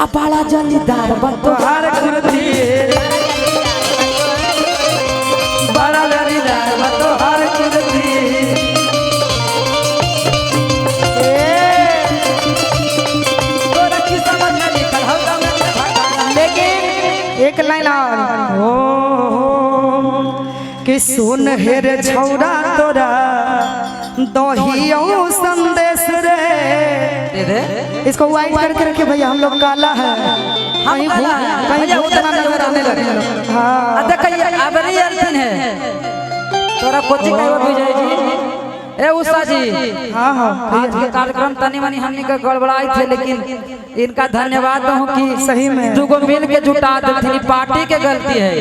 बड़ा जलीदार बतोहार कुर्ती बड़ा जलीदार बतोहार कुर्ती। लेकिन एक लाइन कि सुन हेर छौरा तोरा दहियो संदेश रे। इसको वाइट करके रखे भैया, हम लोग काला है कहीं कहीं उतना नजर आने लगे। हाँ देखिए अब नहीं अर्थिन है तोरा कोचिंग का विजय जी ए उषा जी। हाँ हाँ आज के कार्यक्रम तनी मनी हमने का गड़बड़ाई थे, लेकिन इनका धन्यवाद हूँ कि सही में दुगो मिल के जुटा देती। पार्टी के गलती है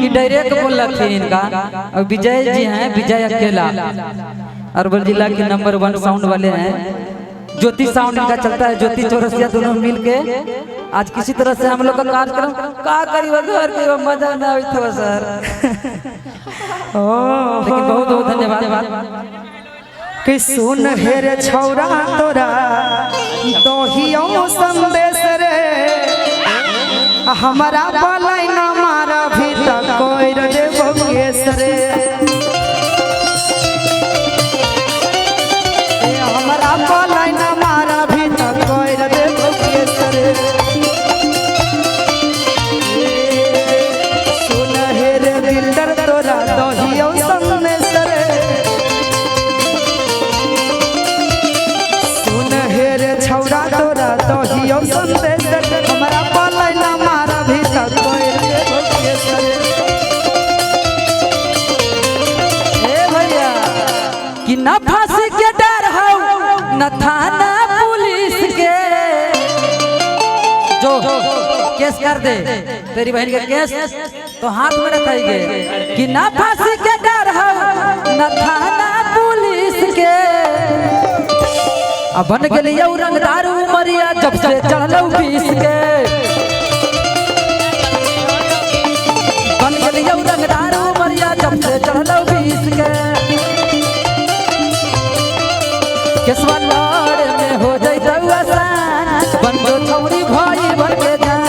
कि डायरेक्ट बोल थी इनका। और विजय जी हैं, विजय अकेला अरवल जिला के नंबर 1 साउंड वाले हैं। ज्योति साउंड इनका चलता है, ज्योति चौरसिया दोनों मिल के आज किसी तरह से हम लोग का कार्यक्रम का करीब घर के मजा ना आई था सर। लेकिन बहुत बहुत धन्यवाद कि सुन हेर छौरा तोरा दहियो संदेश रे हमारा पलाई न मारा भी तक कोई रे भोगेश रे। हमारा पलाई न मारा भी तक कोई रे भोगेश रे। सुन हेर बिल्डर तोरा दहियो संदेश रे छौरा तोरा दहियो संदेश हमारा पलाई ना मारा भी तक कोई भैया कि न फांसी के डर हो न थाना पुलिस के। जो केस कर दे तेरी बहन का केस तो हाथ में रखेंगे कि न फांसी के डर हो न थाना पुलिस के। अब बन गए रंगदार उमरिया जब से चढ़ल 20 के। बन गए रंगदार उमरिया जब से चढ़ल 20 के। केसवा लड़ में हो जाए आसान बन दो छौरी भाई बन के जान।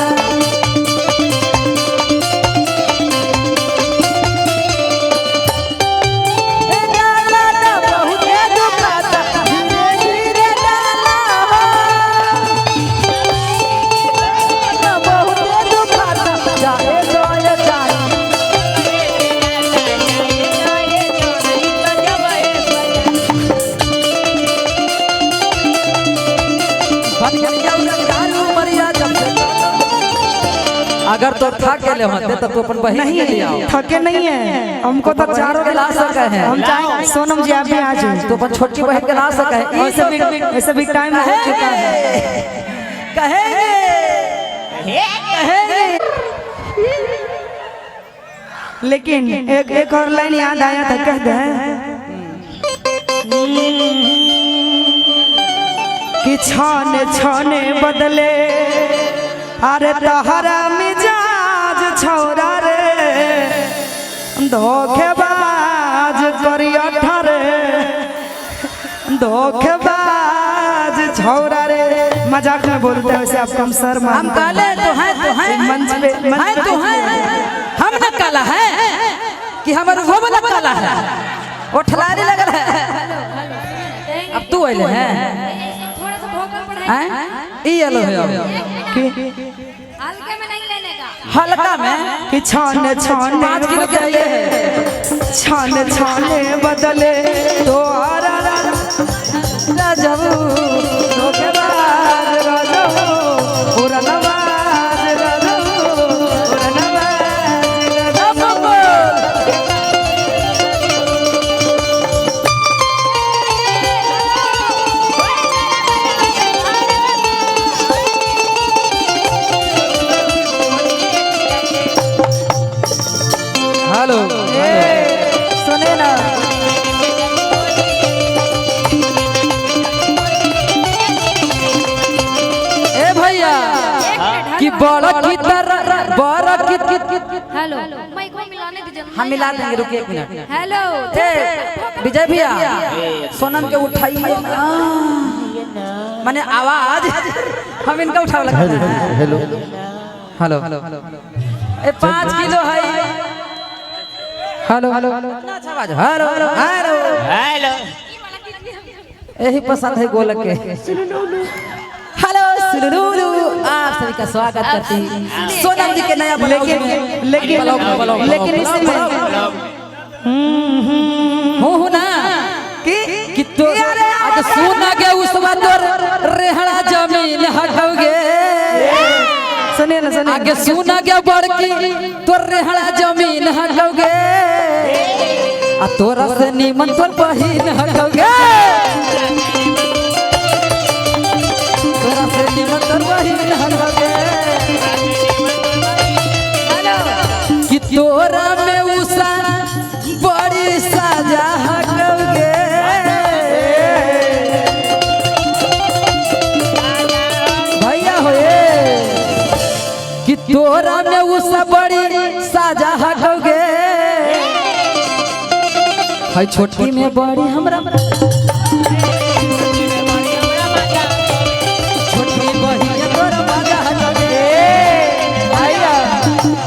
अगर तो थक गए होते तो अपन बहन नहीं लिया थके नहीं है हमको तो चारों के ला सके हैं। हम चाहे सोनम जी आप भी आ जाए तो अपन छोटी बहन के ला सके हैं। ऐसे भी टाइम हो चुका है कहेंगे। लेकिन एक और लाइन याद आया था, कह दे कि छाने छाने बदले अरे तहरा मिजाज छौरा रे धोखेबाज करिया ठारे धोखेबाज छौरा रे। मजाक में बोलते हैं वैसे आप कम सर हम काले तो हैं मंच पे तो हैं हम न काला है कि हमारे वो वाला काला है वो ठलारी लगल है। अब तू आइले है येलो है हल्के में नहीं लेने का हल्का में कि छाने छाने 5 किलो के लिए छाने छाने बदले तो राजू धोखेबाज राजू उड़नबाज राजू हेलो सुने ना ए भैया कि बड़ा की तरह बड़ा की हेलो माइक को मिलाने दीजिए। हम मिला देंगे, रुकिए 1 मिनट। हेलो विजय भैया सोनम के उठाइए माने आवाज हम इनका उठाव लगा हेलो हेलो ए 5 किलो है hello hello hello hello hello hello यही पसंद है गोलक के हेलो सुलुलुलु आप सभी का स्वागत करती सोनम जी के नया लेकिन इसमें हो ना कि तो आज सोना के उस बंदर रेहड़ा जमीन हटोगे सुनिए ना सुनिए आगे सोना के बड़की तो रेहड़ा जमीन हटोगे आ तोरा से नीमन तोर बहिन हटोगे तोरा से नीमन तोर बहिन हटोगे कि तोरा में उसा बड़ी सजा हटोगे भैया होए कि तोरा में उसा बड़ी सजा हटोगे है छोटी में बड़ी हमरा छोटी बड़ी तोरा मजा हटोगे भैया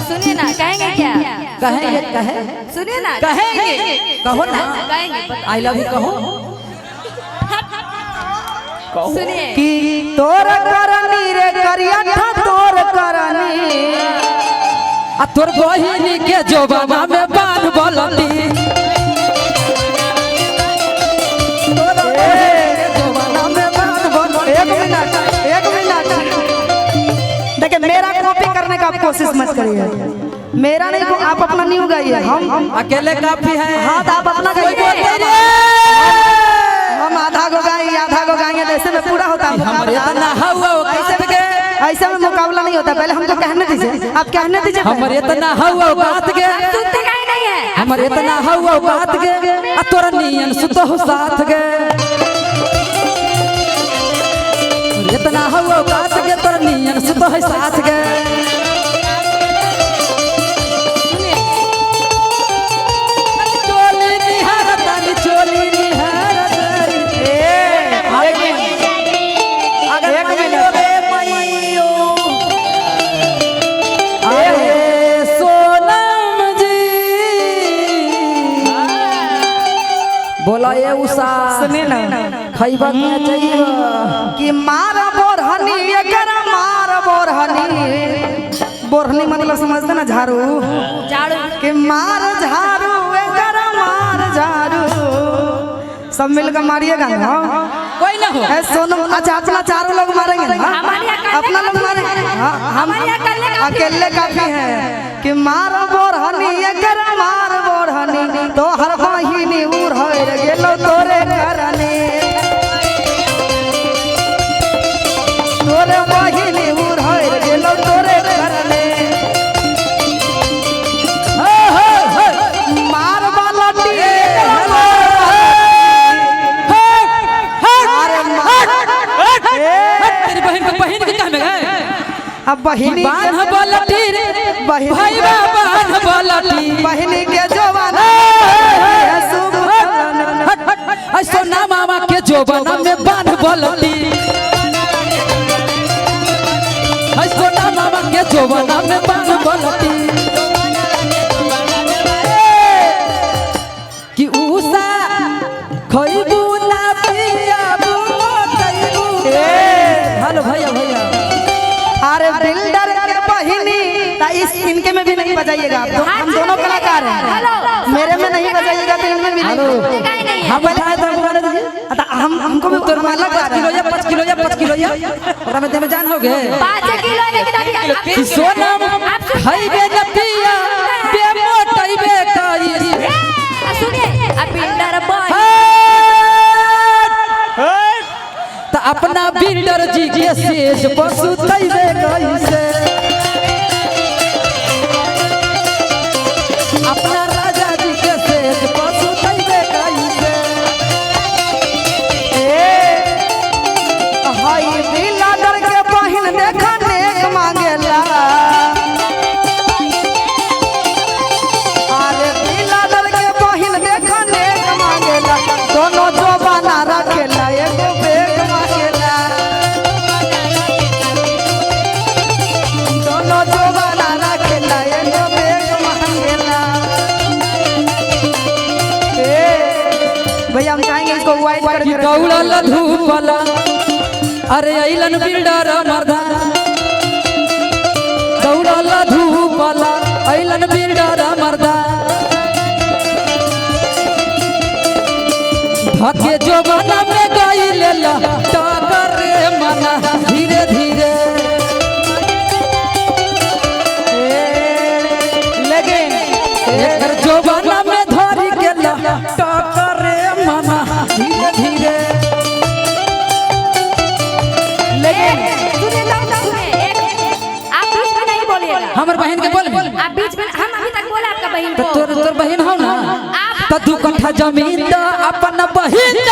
सुनिए ना कहेंगे क्या कहेंगे कहे सुनिए ना कहेंगे कहो ना कहेंगे आई लव यू कहो सुनिए कि तोर करनी रे करिया था तोर करनी आ तोर बहिनी के जोबाना में बांध बोलती तोर बहिनी के जोबाना में बांध बोलती एक मिनट देखिए मेरा कॉपी करने का आप कोशिश मत करिए मेरा नहीं को आप अपना न्यू गाइए हम अकेले काफी है हाँ तो आप अपना गाइए हम आधा गो गाएंगे तो ऐसे में पूरा होता है ऐसे में मुकाबला नहीं होता पहले हमको कहने दीजिए आप कहने दीजिए हमारे इतना हवा बात के सुनते काहे नहीं है हमारे इतना हवा बात के आ तोरा नियन सुतो हो साथ के इतना हवा बात के तोरा नियन सुतो है साथ के चोली निहारतानी चोली निहारतानी एक मिनट बोला ये उषा सुने ना खैबा क्या चाहिए कि मार बोरहनी एकर मार बोरहनी मतलब समझते ना झाड़ू झाड़ू कि मार झाड़ू एकर मार झाड़ू सब मिलकर मारिएगा ना कोई ना हो है सोनम अच्छा अपना चारों लोग मारेंगे ना अपना लोग मारेंगे हम अकेले काफी है कि मार बोरहनी एकर मार बोरहनी तो हर बहिनी उड़ गेलो तोरे करने तोरे बहिनी उड़ गेलो तोरे करने मार बालटी तेरी बहन के कहाँ में गए अब बहिनी बांध बालटी भाई बांध बालटी बहिनी के जवाना सोना मामा के जोबाना में बांध बोलती सोना मामा के जोबाना में बांध बोलती कि उषा खइबू ना पियाबू हेलो भैया भैया अरे बिल्डर के बहिनी इस इनके में भी नहीं बजाइएगा आप हम दोनों कलाकार हैं मेरे में नहीं बजाइएगा तो इनमें भी नहीं हम बताए तो हम हमको भी उतर माला 5 किलो या और में देमे जान हो गए 5 किलो लेकिन अभी सोनम खाइबे न पिया बे मोटाइबे काई सुनिए अब बिल्डर बॉय तो अपना बिल्डर जी के शेष पशु तैबे कैसे अपना राजा जी के शेष पशु तैबे कैसे हाय बिल्डर के बहिन देखा नेक मांगेला अरे बिल्डर के बहिन देखा नेक मांगेला दोनों जो बना रखेला एगो बेग मांगेला वाइट करके रखे। दौड़ल धूपला अरे अइलन बिल्डर मर्दा दौड़ल धूपला अइलन बिल्डर मर्दा धके जोबना में गइल टकर रे मना धीरे धीरे लेकिन एकर जोबना में धरी गेल टकर रे मना धीरे धीरे लेकिन सुनिए आप बीच में नहीं बोलिएगा। हमर बहन के बोल आप बीच में हम अभी तक बोला आपका बहन तो को। तोर बहन हो ना आप तो 2 कट्ठा जमीन द अपन बहिन द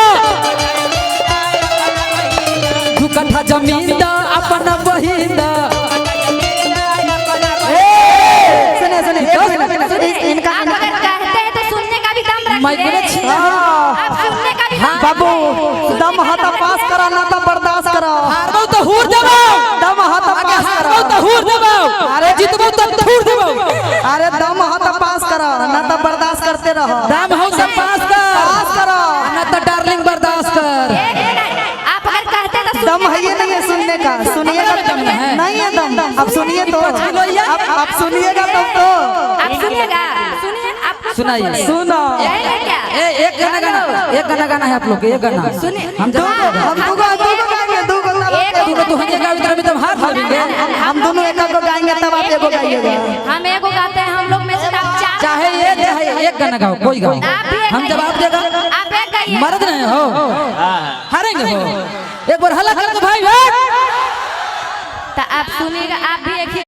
2 कट्ठा जमीन द अपन बहिन द सुने सुने एक मिनट, इनका आप अगर कहते हैं तो सुनने का भी दम मैं बोले छी। रखिए। आप सुनने का भी दम बाबू दम हाथा पास करा ना तो बर्दाश्त करो। हारबो तो हुर देबो दम हाथा पास हारबो करो। तो हुर देबो अरे जितबो तो हुर देबो अरे दम हाथा पास करो ना तो बर्दाश्त करते रहो। दाम हो सब पास कर पास करो ना तो डार्लिंग बर्दाश्त कर एक मिनट, आप अगर कहते हैं तो दम है ये नहीं है सुनने का, सुनिएगा दम है। नहीं है दम। अब सुनिए तो लोहिया। अब सुनिएगा तब तो आप सुनिएगा। सुनिए आप सुनाइए सुनो। क्या एक गाना गाना है आप लोग के एक गाना सुनिए। हम जब हम दूगो गाएंगे, दूगो तू हम गाओ इधर में तब हाथ लगे हम दोनों एक को गाएंगे तब आप एगो गाइएगा। हम एगो गाते हैं, हम लोग में से आप चार। चाहे एक गाना गाओ कोई गाओ आप भी एक हम जवाब देगा आप एक गाइए। मर्द नहीं हो हारेंगे हो एक बार हल्ला कर भाई तो आप सुनिएगा, आप भी एक ही